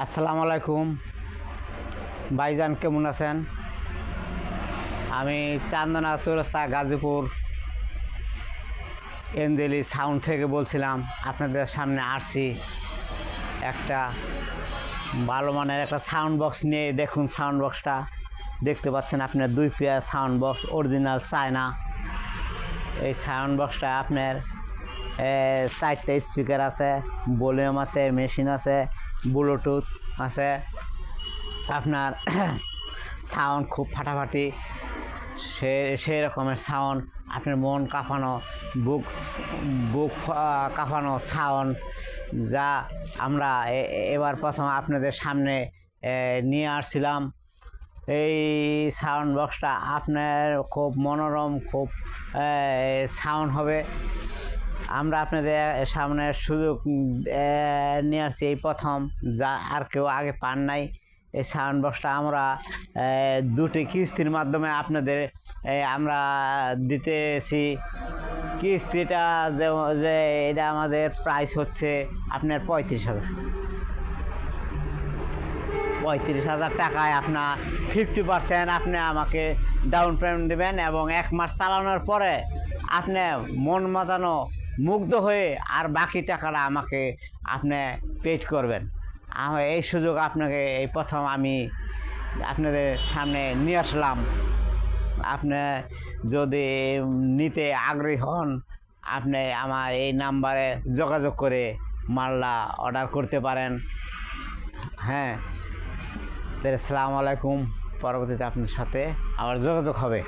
আসসালামু আলাইকুম ভাইজান, কেমন আছেন? আমি চান্দনা চৌরাস্তা গাজীপুর এঞ্জেলি সাউন্ড থেকে বলছিলাম। আপনাদের সামনে আসছি একটা ভালো মানের একটা সাউন্ড বক্স নিয়ে। দেখুন, সাউন্ড বক্সটা দেখতে পাচ্ছেন আপনার 2 pair sound box, original China. এই সাউন্ড বক্সটা আপনার 4টা স্পিকার আছে, ভলিউম আছে, মেশিন আছে, ব্লুটুথ আছে। আপনার সাউন্ড খুব ফাটাফাটি, সেই রকমের সাউন্ড। আপনার মন কাঁপানো, বুক বুক কাঁপানো সাউন্ড, যা আমরা এবার প্রথম আপনাদের সামনে নিয়ে আসছিলাম। এই সাউন্ড বক্সটা আপনার খুব মনোরম, খুব সাউন্ড হবে। আমরা আপনাদের সামনে সুযোগ নিয়ে আসছি এই প্রথম, যা আর কেউ আগে পান নাই। এই সাউন্ড বক্সটা আমরা 2টি কিস্তির মাধ্যমে আপনাদের আমরা দিতেছি। কিস্তিটা যে এটা আমাদের প্রাইস হচ্ছে আপনার 35,000 টাকায়। আপনার 50% আপনি আমাকে ডাউন পেমেন্ট দেবেন এবং 1 মাস চালানোর পরে আপনি মন মাতানো মুগ্ধ হয়ে আর বাকি টাকাটা আমাকে আপনি পেড করবেন। এই সুযোগ আপনাকে এই প্রথম আমি আপনাদের সামনে নিয়ে আসলাম। আপনি যদি নিতে আগ্রহী হন, আপনি আমার এই নাম্বারে যোগাযোগ করে মালটা অর্ডার করতে পারেন। হ্যাঁ, তাহলে আসসালামু আলাইকুম। পরবর্তীতে আপনার সাথে আবার যোগাযোগ হবে।